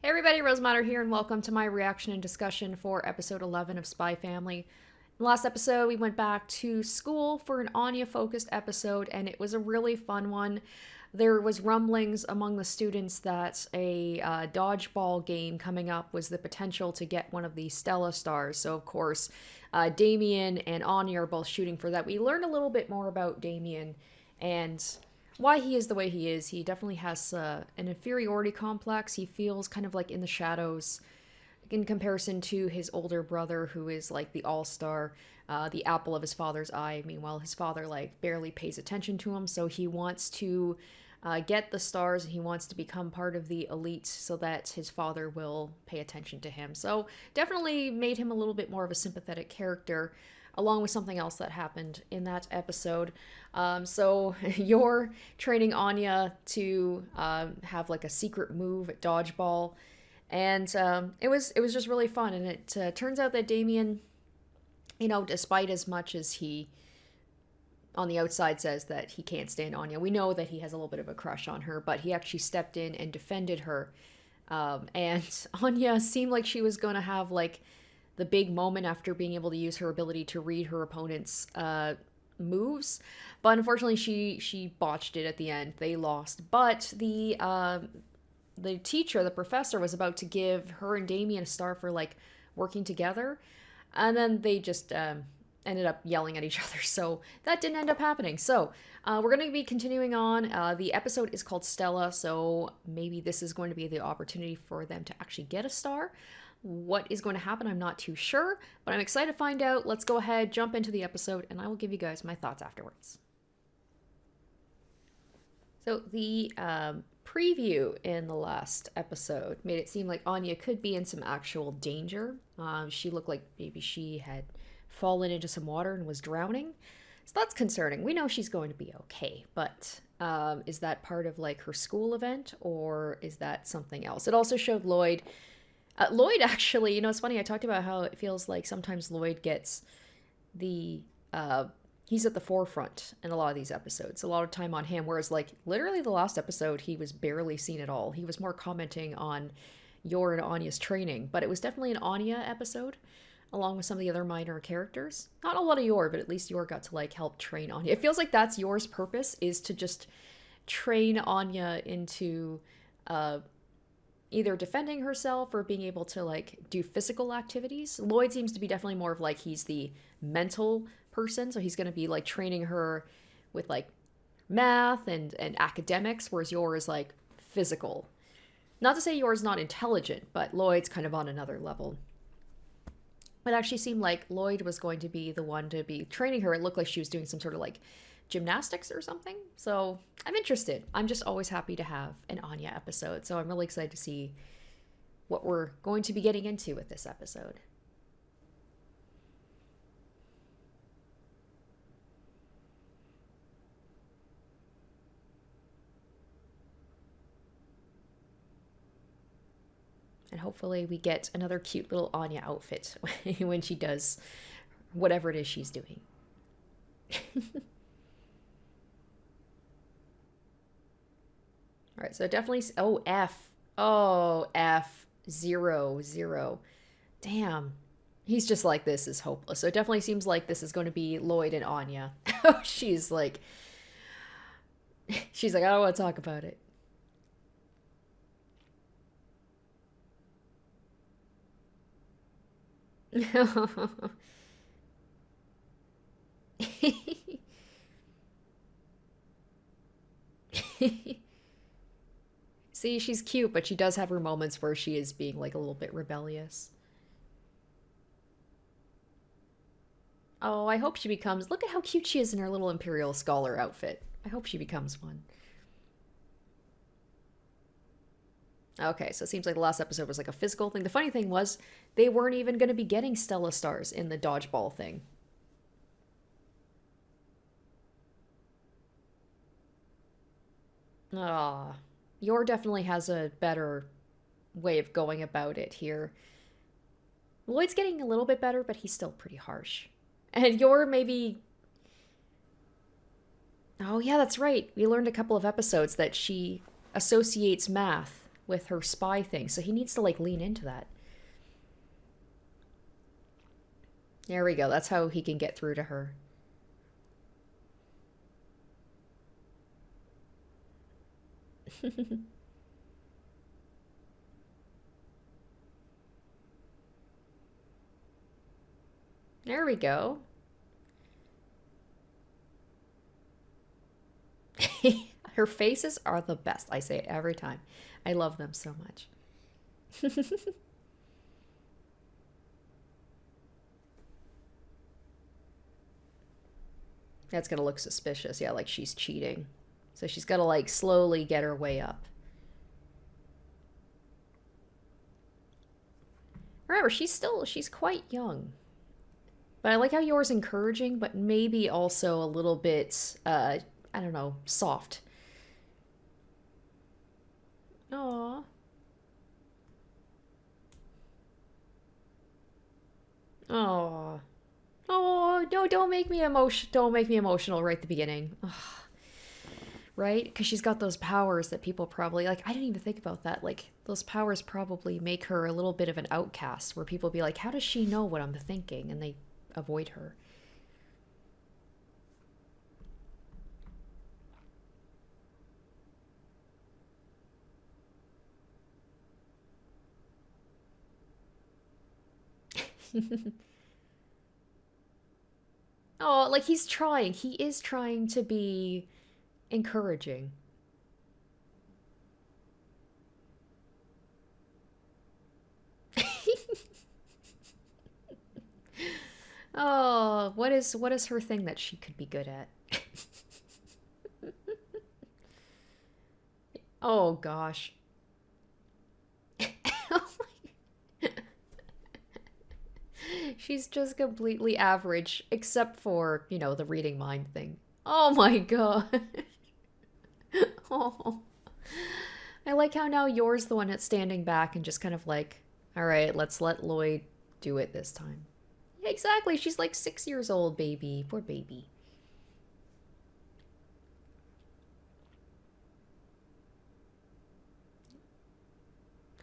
Hey everybody, Rosematter here, and welcome to my reaction and discussion for episode 11 of Spy Family. In the last episode, we went back to school for an Anya-focused episode, and it was a really fun one. There was rumblings among the students that a dodgeball game coming up was the potential to get one of the Stella stars. So, of course, Damien and Anya are both shooting for that. We learned a little bit more about Damien and why he is the way he is. He definitely has an inferiority complex. He feels kind of like in the shadows in comparison to his older brother, who is like the all-star, the apple of his father's eye. Meanwhile, his father like barely pays attention to him, so he wants to get the stars, and he wants to become part of the elite so that his father will pay attention to him. So definitely made him a little bit more of a sympathetic character, along with something else that happened in that episode. So you're training Anya to have like a secret move at dodgeball, and it was just really fun. And it turns out that Damien, despite as much as he on the outside says that he can't stand Anya, we know that he has a little bit of a crush on her, but he actually stepped in and defended her. And Anya seemed like she was going to have like the big moment after being able to use her ability to read her opponent's moves, but unfortunately she botched it at the end. They lost, but the teacher, the professor, was about to give her and Damien a star for like working together, and then they just ended up yelling at each other. So that didn't end up happening. So we're going to be continuing on. The episode is called Stella, so maybe this is going to be the opportunity for them to actually get a star. What is going to happen, I'm not too sure, but I'm excited to find out. Let's go ahead, jump into the episode, and I will give you guys my thoughts afterwards. So the preview in the last episode made it seem like Anya could be in some actual danger. She looked like maybe she had fallen into some water and was drowning. So that's concerning. We know she's going to be okay, but is that part of like her school event, or is that something else? It also showed Lloyd. Lloyd actually, it's funny. I talked about how it feels like sometimes Lloyd gets the he's at the forefront in a lot of these episodes. A lot of time on him, whereas like literally the last episode he was barely seen at all. He was more commenting on Yor and Anya's training, but it was definitely an Anya episode along with some of the other minor characters. Not a lot of Yor, but at least Yor got to like help train Anya. It feels like that's Yor's purpose, is to just train Anya into either defending herself or being able to like do physical activities. Lloyd seems to be definitely more of like he's the mental person, so he's going to be like training her with like math and academics, whereas Yor is like physical. Not to say Yor's not intelligent, but Lloyd's kind of on another level. It actually seemed like Lloyd was going to be the one to be training her. It looked like she was doing some sort of like gymnastics or something. So I'm interested. I'm just always happy to have an Anya episode. So I'm really excited to see what we're going to be getting into with this episode. And hopefully we get another cute little Anya outfit when she does whatever it is she's doing. All right, so definitely. Oh, F. Oh, F. 0, 0. Damn. He's just like, this is hopeless. So it definitely seems like this is going to be Lloyd and Anya. she's like, she's like, I don't want to talk about it. See, she's cute, but she does have her moments where she is being like a little bit rebellious. Oh, I hope she becomes. Look at how cute she is in her little Imperial Scholar outfit. I hope she becomes one. Okay, so it seems like the last episode was like a physical thing. The funny thing was, they weren't even going to be getting Stella stars in the dodgeball thing. Ah, Yor definitely has a better way of going about it here. Lloyd's getting a little bit better, but he's still pretty harsh. And Yor maybe. Oh, yeah, that's right. We learned a couple of episodes that she associates math with her spy thing, so he needs to like lean into that. There we go. That's how he can get through to her. There we go. Her faces are the best. I say it every time. I love them so much. That's gonna look suspicious. Yeah, like she's cheating. So she's gotta like slowly get her way up. Remember, she's quite young. But I like how yours encouraging, but maybe also a little bit, I don't know, soft. Aww. Aww. Oh no! Don't make me emotional right at the beginning. Ugh. Right? Because she's got those powers that people probably like. I didn't even think about that. Like those powers probably make her a little bit of an outcast, where people be like, "How does she know what I'm thinking?" And they avoid her. Oh, like he's trying. He is trying to be encouraging. Oh, what is her thing that she could be good at? Oh gosh. She's just completely average, except for, the reading mind thing. Oh my god. Oh. I like how now you're the one that's standing back and just kind of like, all right, let's let Lloyd do it this time. Yeah, exactly. She's like 6 years old, baby. Poor baby.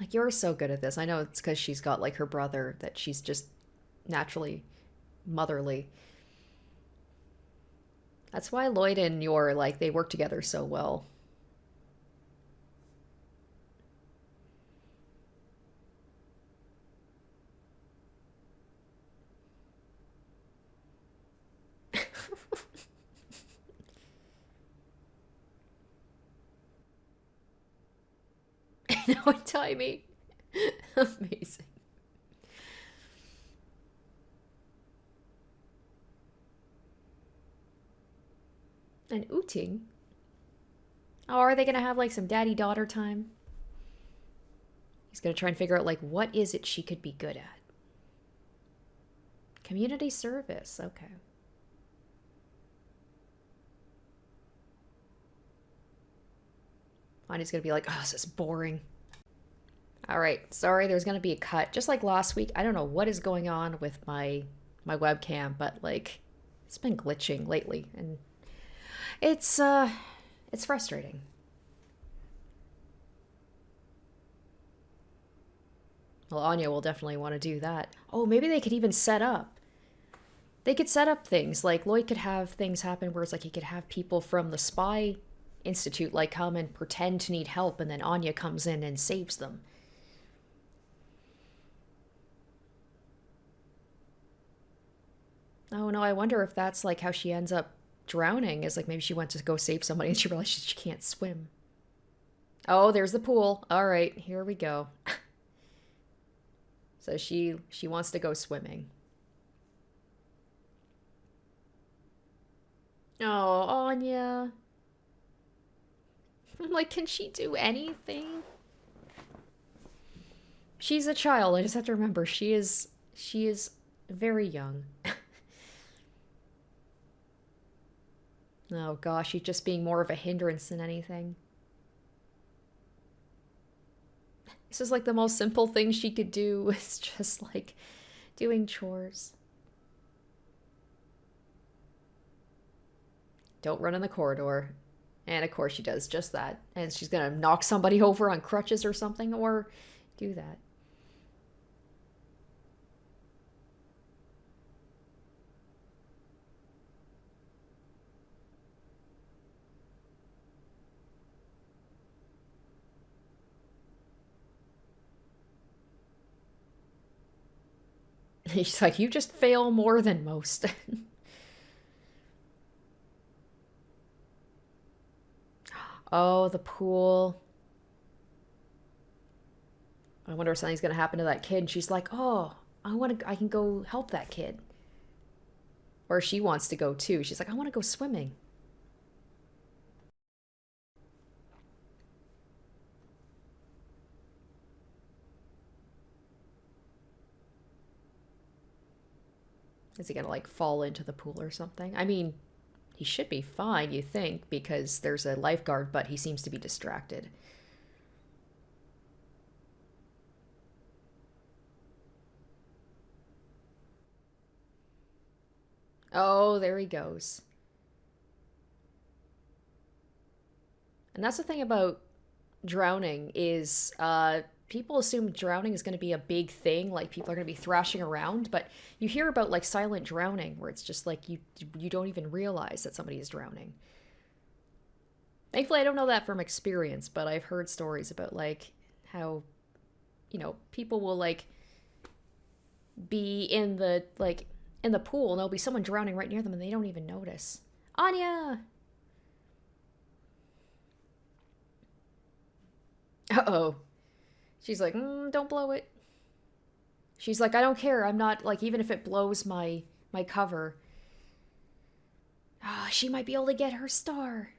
Like, you're so good at this. I know it's because she's got like her brother that she's just naturally motherly. That's why Lloyd and Yor, like, they work together so well. No timing. Amazing. And Ooting. Oh, are they gonna have like some daddy-daughter time? He's gonna try and figure out like what is it she could be good at. Community service. Okay. Anya's gonna be like, oh, this is boring. All right, sorry, there's gonna be a cut. Just like last week, I don't know what is going on with my webcam, but like it's been glitching lately, and it's frustrating. Well, Anya will definitely want to do that. Oh, maybe they could even set up. They could set up things like Lloyd could have things happen where it's like he could have people from the spy institute like come and pretend to need help, and then Anya comes in and saves them. Oh no, I wonder if that's like how she ends up drowning, is like maybe she went to go save somebody and she realized she can't swim. Oh, there's the pool. All right, here we go. So she wants to go swimming. Oh, Anya. I'm like, can she do anything? She's a child. I just have to remember she is very young. Oh gosh, she's just being more of a hindrance than anything. This is like the most simple thing she could do. It's just like doing chores. Don't run in the corridor. And of course she does just that. And she's gonna knock somebody over on crutches or something, or do that. He's like, you just fail more than most. Oh, the pool. I wonder if something's gonna happen to that kid. And she's like, oh, I can go help that kid. Or she wants to go too. She's like, I want to go swimming. Is he gonna like fall into the pool or something? I mean, he should be fine, you think, because there's a lifeguard, but he seems to be distracted. Oh, there he goes. And that's the thing about drowning is people assume drowning is going to be a big thing, like people are going to be thrashing around, but you hear about like silent drowning where it's just like you don't even realize that somebody is drowning. Thankfully, I don't know that from experience, but I've heard stories about like how people will like be in the pool and there'll be someone drowning right near them and they don't even notice. Anya. Uh-oh. She's like, don't blow it. She's like, I don't care. I'm not like even if it blows my cover. Ah, oh, she might be able to get her star.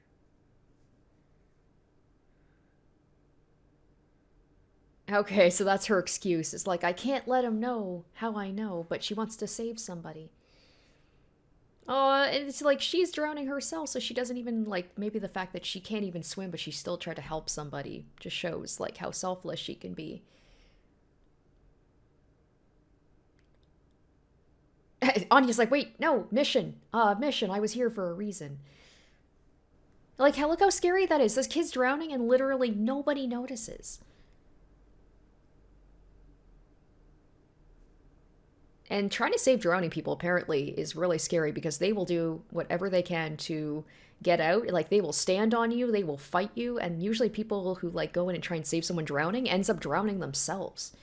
Okay, so that's her excuse. It's like I can't let him know how I know, but she wants to save somebody. Oh, it's like she's drowning herself, so she doesn't even like maybe the fact that she can't even swim, but she still tried to help somebody just shows like how selfless she can be. Anya's like, wait, no, mission. Mission. I was here for a reason. Like, look how scary that is. This kid's drowning and literally nobody notices. And trying to save drowning people apparently is really scary because they will do whatever they can to get out. Like they will stand on you, they will fight you, and usually people who like go in and try and save someone drowning ends up drowning themselves.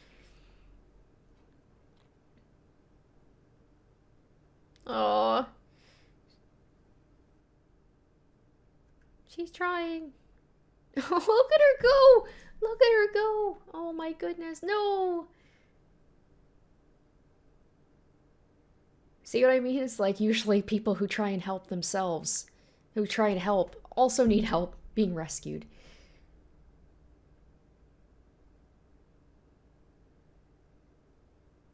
Oh, she's trying. Oh, look at her go! Look at her go! Oh my goodness, no! See what I mean? It's like usually people who try and help themselves, who try and help, also need help being rescued.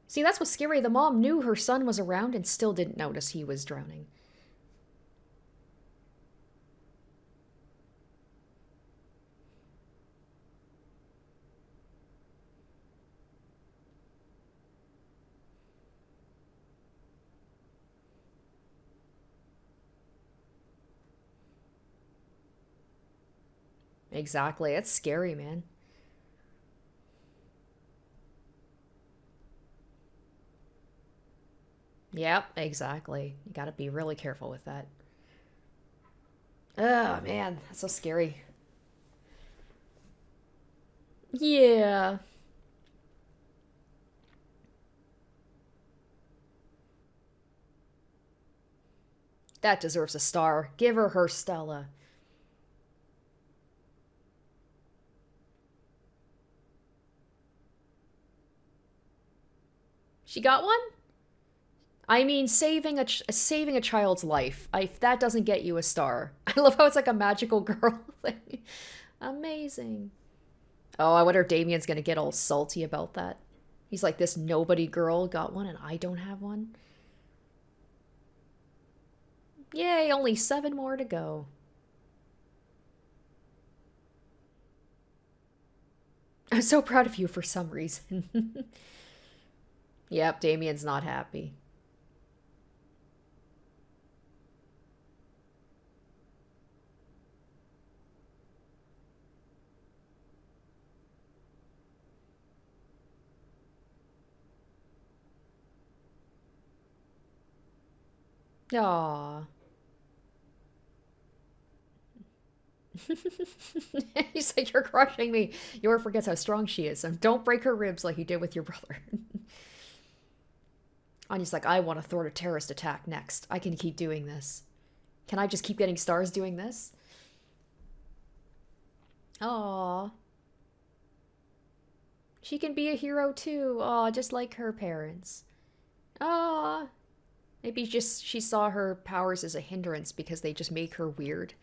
See, that's what's scary. The mom knew her son was around and still didn't notice he was drowning. Exactly. It's scary, man. Yep, exactly. You gotta be really careful with that. Oh, man. That's so scary. Yeah. That deserves a star. Give her Stella. She got one? I mean, saving a child's life. If that doesn't get you a star. I love how it's like a magical girl thing. Amazing. Oh, I wonder if Damien's gonna get all salty about that. He's like, this nobody girl got one and I don't have one. Yay, only 7 more to go. I'm so proud of you for some reason. Yep, Damien's not happy. Aww. He's like, you're crushing me. Yor forgets how strong she is, and don't break her ribs like you did with your brother. Anya's like, I want to thwart a terrorist attack next. I can keep doing this. Can I just keep getting stars doing this? Aww. She can be a hero too. Aw, just like her parents. Aw. Maybe just she saw her powers as a hindrance because they just make her weird.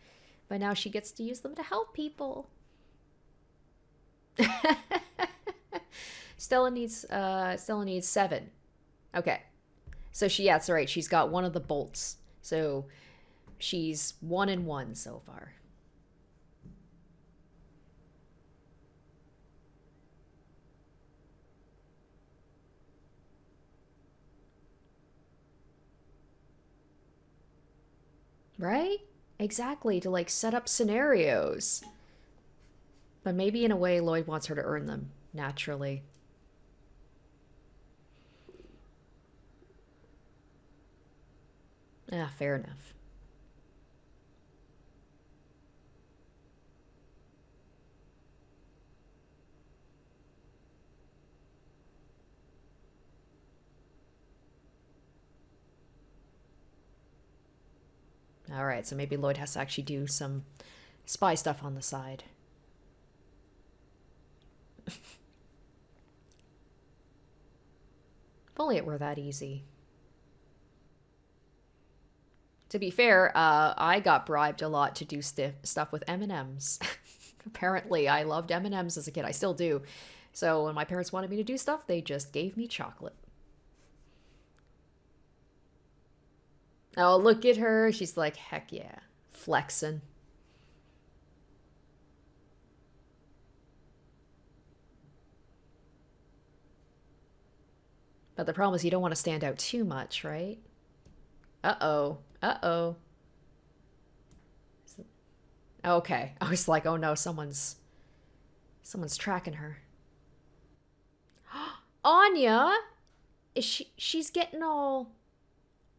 But now she gets to use them to help people. Stella needs 7. Okay. So yeah, that's right. She's got one of the bolts. So she's 1 and 1 so far. Right? Exactly, to like set up scenarios. But maybe in a way Lloyd wants her to earn them naturally. Ah, fair enough. All right, so maybe Lloyd has to actually do some spy stuff on the side. If only it were that easy. To be fair, I got bribed a lot to do stuff with M&Ms. Apparently, I loved M&Ms as a kid. I still do. So when my parents wanted me to do stuff, they just gave me chocolate. Oh, look at her. She's like, heck yeah. Flexing. But the problem is you don't want to stand out too much, right? Uh-oh. Uh-oh. Okay. I was like, oh no, someone's tracking her. Anya? She's getting all...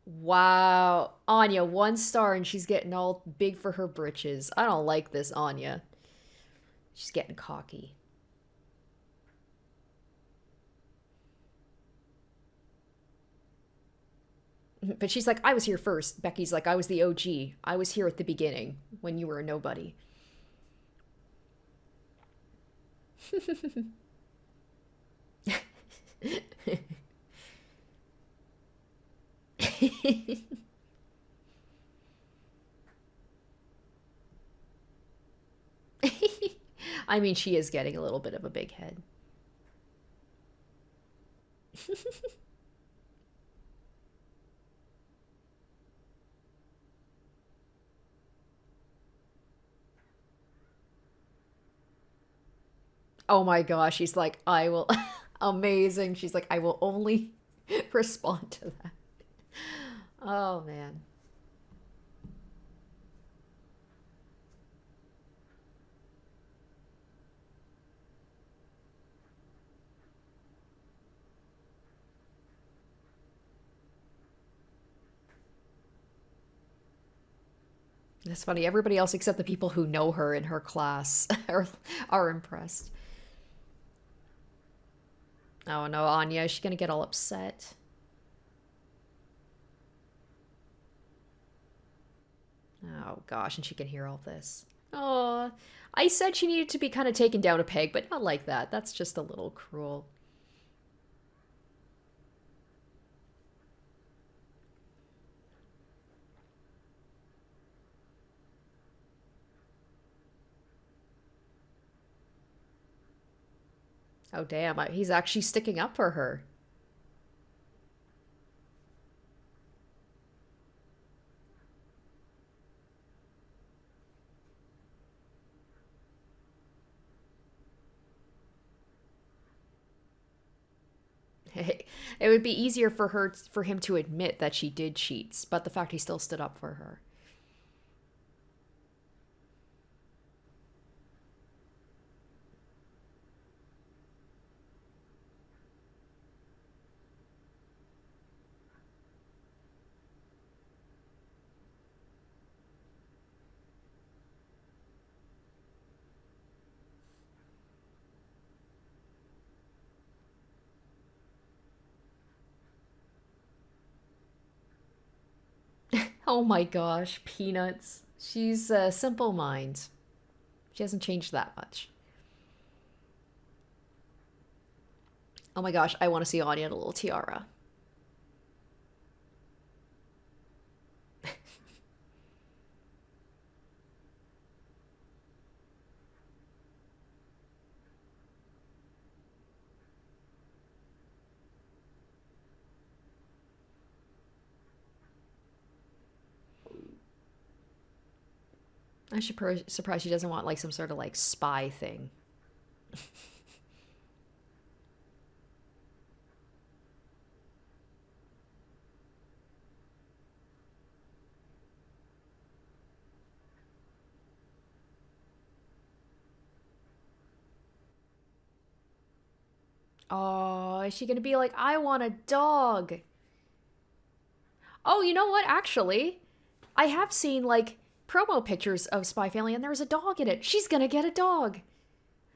Wow. Anya, 1 star and she's getting all big for her britches. I don't like this, Anya. She's getting cocky. But she's like, I was here first. Becky's like, I was the OG. I was here at the beginning when you were a nobody. I mean, she is getting a little bit of a big head. Oh my gosh, she's like, I will. Amazing. She's like, I will only respond to that. Oh man. That's funny. Everybody else except the people who know her in her class are impressed. Oh no, Anya, she's gonna get all upset. Oh gosh, and she can hear all this. Oh, I said she needed to be kind of taken down a peg, but not like that. That's just a little cruel. Oh damn, he's actually sticking up for her. It would be easier for him to admit that she did cheat, but the fact he still stood up for her. Oh my gosh, Peanuts. She's a simple mind. She hasn't changed that much. Oh my gosh, I want to see Anya in a little tiara. I'm surprised she doesn't want like some sort of like spy thing. Oh, is she gonna be like, I want a dog? Oh, you know what? Actually, I have seen like promo pictures of Spy Family and there's a dog in it. She's gonna get a dog.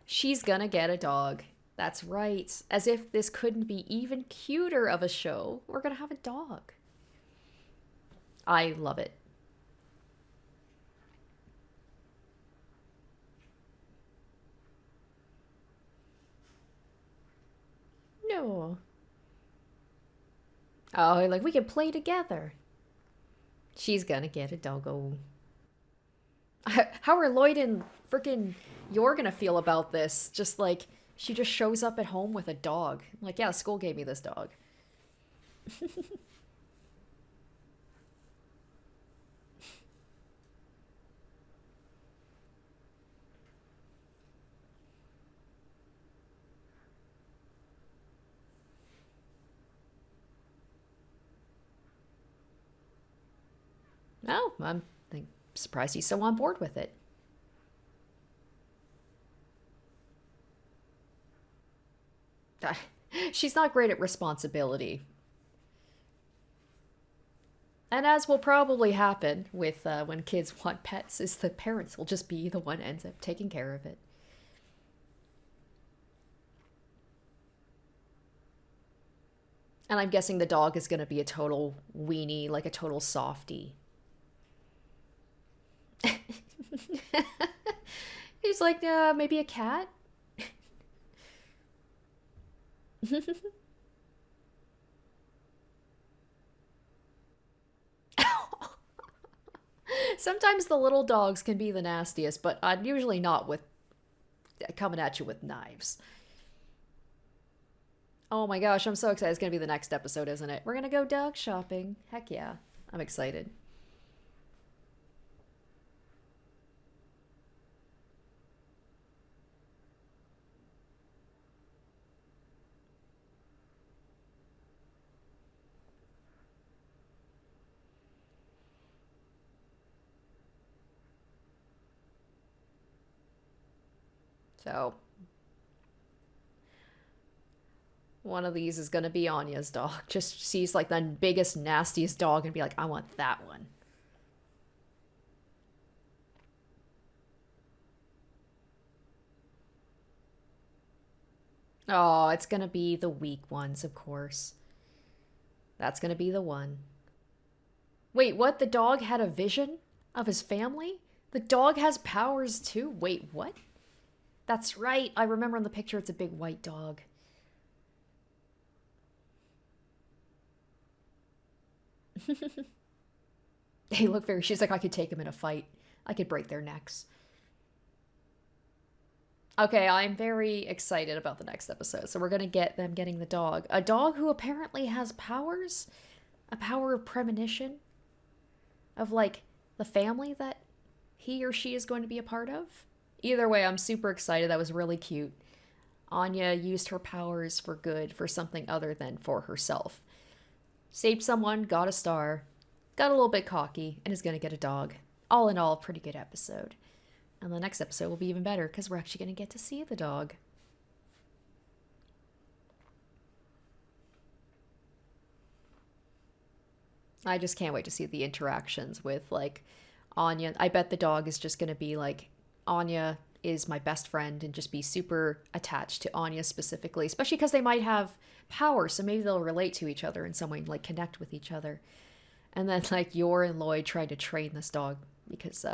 She's gonna get a dog. That's right. As if this couldn't be even cuter of a show, we're gonna have a dog. I love it. No. Oh, like we can play together. She's gonna get a doggo. How are Lloyd and freaking Yor gonna feel about this? Just like she just shows up at home with a dog. Like, yeah, school gave me this dog. No, I'm surprised he's so on board with it. She's not great at responsibility. And as will probably happen with when kids want pets, is the parents will just be the one ends up taking care of it. And I'm guessing the dog is going to be a total weenie, like a total softie. He's like, maybe a cat? Sometimes the little dogs can be the nastiest, but usually not with coming at you with knives. Oh my gosh, I'm so excited. It's going to be the next episode, isn't it? We're going to go dog shopping. Heck yeah. I'm excited. So, one of these is going to be Anya's dog. Just sees like the biggest, nastiest dog and be like, I want that one. Oh, it's going to be the weak ones, of course. That's going to be the one. Wait, what? The dog had a vision of his family? The dog has powers too? Wait, what? That's right. I remember in the picture it's a big white dog. They look very. She's like, I could take them in a fight. I could break their necks. Okay, I'm very excited about the next episode. So we're gonna get them getting the dog. A dog who apparently has powers? A power of premonition? Of like the family that he or she is going to be a part of? Either way, I'm super excited. That was really cute. Anya used her powers for good, for something other than for herself. Saved someone, got a star, got a little bit cocky, and is going to get a dog. All in all, pretty good episode. And the next episode will be even better because we're actually going to get to see the dog. I just can't wait to see the interactions with, like, Anya. I bet the dog is just going to be like, Anya is my best friend and just be super attached to Anya specifically, especially because they might have power, so maybe they'll relate to each other in some way, like connect with each other. And then like Yor and Lloyd tried to train this dog because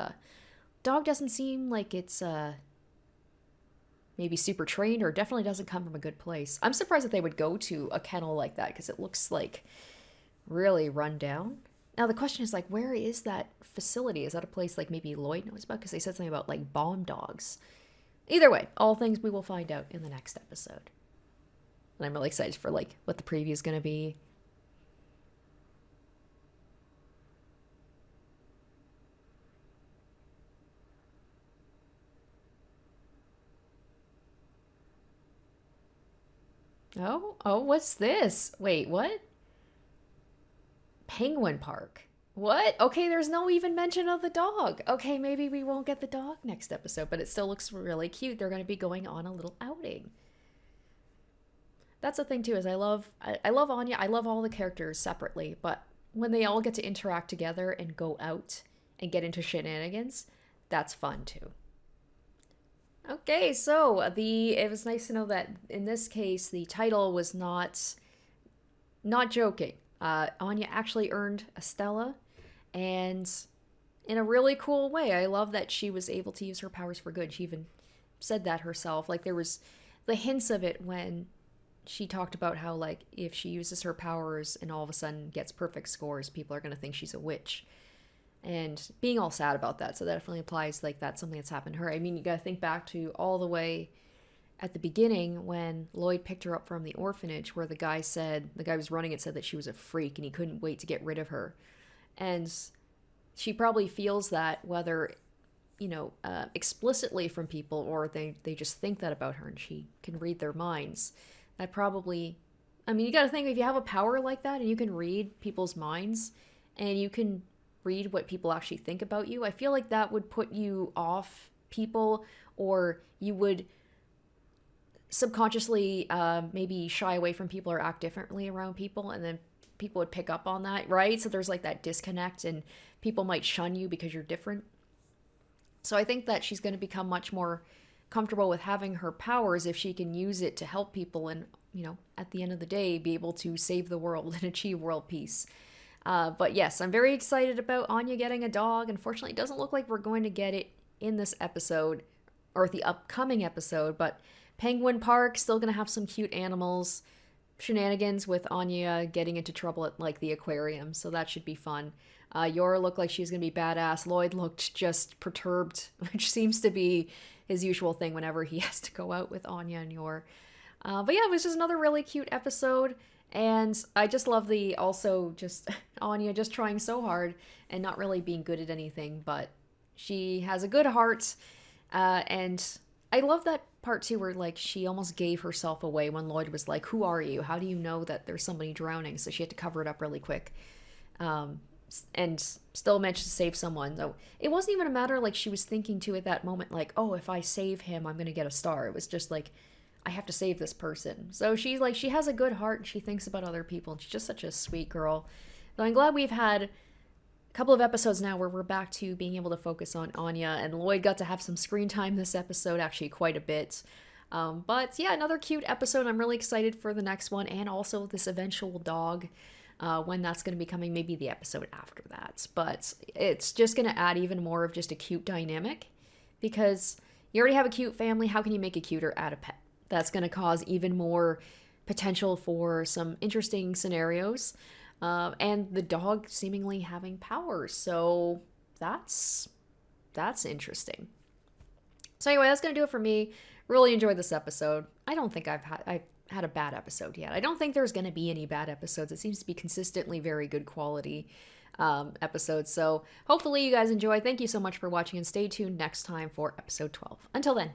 dog doesn't seem like it's maybe super trained or definitely doesn't come from a good place. I'm surprised that they would go to a kennel like that because it looks like really run down. Now the question is like, where is that facility? Is that a place like maybe Lloyd knows about? Because they said something about like bomb dogs. Either way, all things we will find out in the next episode. And I'm really excited for like what the preview is going to be. Oh, what's this? Wait, what? Penguin Park. What? Okay, there's no even mention of the dog. Okay, maybe we won't get the dog next episode, but it still looks really cute. They're going to be going on a little outing. That's the thing too, is I love Anya. I love all the characters separately, but when they all get to interact together and go out and get into shenanigans, that's fun too. Okay, so the it was nice to know that in this case the title was not joking. Anya actually earned a Stella, and in a really cool way. I love that she was able to use her powers for good. She even said that herself. Like there was the hints of it when she talked about how like if she uses her powers and all of a sudden gets perfect scores, people are going to think she's a witch. And being all sad about that. So that definitely applies like that's something that's happened to her. I mean, you got to think back to all the way at the beginning when Lloyd picked her up from the orphanage where the guy was running it said that she was a freak and he couldn't wait to get rid of her. And she probably feels that whether, explicitly from people or they just think that about her and she can read their minds. That probably, I mean, you got to think if you have a power like that and you can read people's minds and you can read what people actually think about you, I feel like that would put you off people or you would subconsciously maybe shy away from people or act differently around people and then people would pick up on that, right? So there's like that disconnect and people might shun you because you're different. So I think that she's going to become much more comfortable with having her powers if she can use it to help people and, at the end of the day, be able to save the world and achieve world peace. But yes, I'm very excited about Anya getting a dog. Unfortunately, it doesn't look like we're going to get it in this episode or the upcoming episode, but Penguin Park still going to have some cute animals, shenanigans with Anya getting into trouble at like the aquarium, so that should be fun. Yor looked like she was going to be badass. Lloyd looked just perturbed, which seems to be his usual thing whenever he has to go out with Anya and Yor. But yeah, it was just another really cute episode. And I just love the also just Anya just trying so hard and not really being good at anything, but she has a good heart. And I love that part too where like she almost gave herself away when Lloyd was like, "Who are you? How do you know that there's somebody drowning?" So she had to cover it up really quick. And still managed to save someone. So it wasn't even a matter like she was thinking to at that moment, like, "Oh, if I save him, I'm going to get a star." It was just like, I have to save this person. So she's like, she has a good heart and she thinks about other people and she's just such a sweet girl. So I'm glad we've had a couple of episodes now where we're back to being able to focus on Anya, and Lloyd got to have some screen time this episode, actually quite a bit. But yeah, another cute episode. I'm really excited for the next one and also this eventual dog, when that's going to be coming, maybe the episode after that. But it's just going to add even more of just a cute dynamic because you already have a cute family. How can you make it cuter? Add a pet. That's going to cause even more potential for some interesting scenarios. And the dog seemingly having powers. So that's interesting. So anyway, that's going to do it for me. Really enjoyed this episode. I don't think I've had a bad episode yet. I don't think there's going to be any bad episodes. It seems to be consistently very good quality episodes. So hopefully you guys enjoy. Thank you so much for watching and stay tuned next time for episode 12. Until then.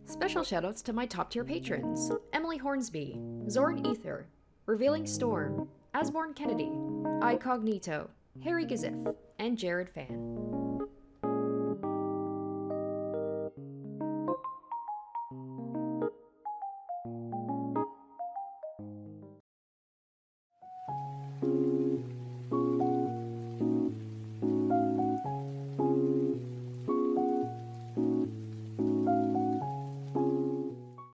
Special shoutouts to my top tier patrons: Emily Hornsby, Zorn Ether, Revealing Storm, Asborn Kennedy, iCognito, Harry Gazif, and Jared Fan.